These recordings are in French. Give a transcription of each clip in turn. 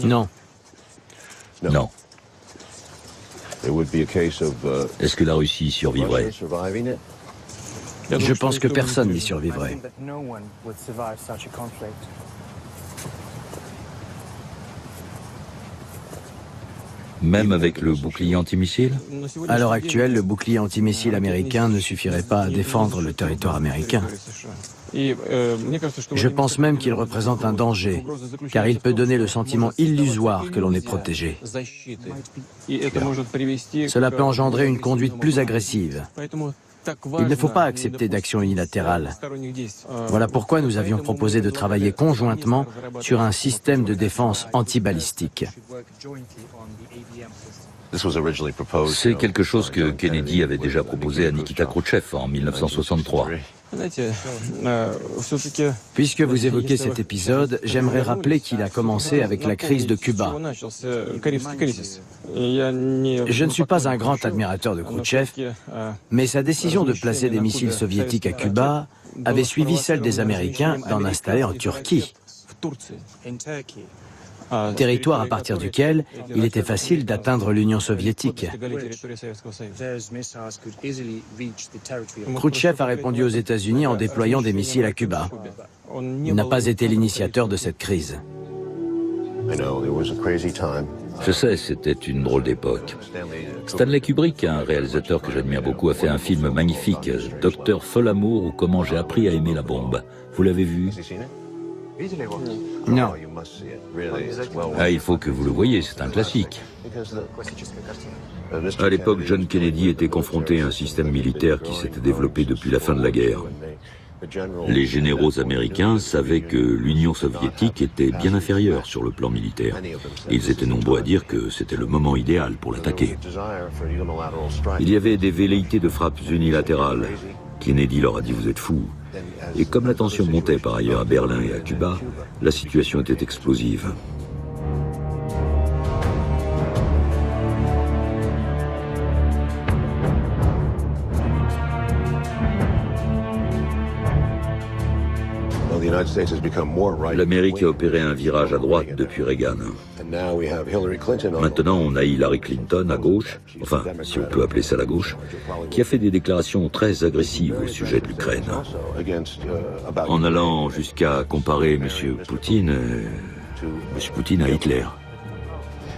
Non. Non. Est-ce que la Russie survivrait? Je pense que personne n'y survivrait. Même avec le bouclier antimissile? À l'heure actuelle, le bouclier antimissile américain ne suffirait pas à défendre le territoire américain. Je pense même qu'il représente un danger, car il peut donner le sentiment illusoire que l'on est protégé. Cela peut engendrer une conduite plus agressive. Il ne faut pas accepter d'action unilatérale. Voilà pourquoi nous avions proposé de travailler conjointement sur un système de défense antibalistique. C'est quelque chose que Kennedy avait déjà proposé à Nikita Khrouchtchev en 1963. Puisque vous évoquez cet épisode, j'aimerais rappeler qu'il a commencé avec la crise de Cuba. Je ne suis pas un grand admirateur de Khrouchtchev, mais sa décision de placer des missiles soviétiques à Cuba avait suivi celle des Américains d'en installer en Turquie, territoire à partir duquel il était facile d'atteindre l'Union soviétique. Khrouchtchev a répondu aux États-Unis en déployant des missiles à Cuba. Il n'a pas été l'initiateur de cette crise. Je sais, c'était une drôle d'époque. Stanley Kubrick, un réalisateur que j'admire beaucoup, a fait un film magnifique, Docteur Folamour ou Comment j'ai appris à aimer la bombe. Vous l'avez vu? Non. Ah, il faut que vous le voyez, c'est un classique. À l'époque, John Kennedy était confronté à un système militaire qui s'était développé depuis la fin de la guerre. Les généraux américains savaient que l'Union soviétique était bien inférieure sur le plan militaire. Ils étaient nombreux à dire que c'était le moment idéal pour l'attaquer. Il y avait des velléités de frappes unilatérales. Kennedy leur a dit « vous êtes fous ». Et comme la tension montait par ailleurs à Berlin et à Cuba, la situation était explosive. L'Amérique a opéré un virage à droite depuis Reagan. Maintenant, on a Hillary Clinton à gauche, enfin, si on peut appeler ça la gauche, qui a fait des déclarations très agressives au sujet de l'Ukraine, en allant jusqu'à comparer M. Poutine à Hitler.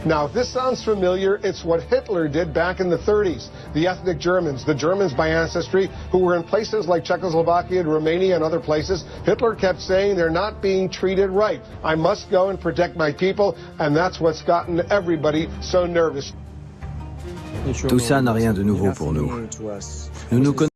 Now, if this sounds familiar, it's what Hitler did back in the 30s. The ethnic Germans, the Germans by ancestry, who were in places like Czechoslovakia and Romania and other places, Hitler kept saying they're not being treated right. I must go and protect my people, and that's what's gotten everybody so nervous. Tout ça n'a rien de nouveau pour nous. Nous nous connaissons.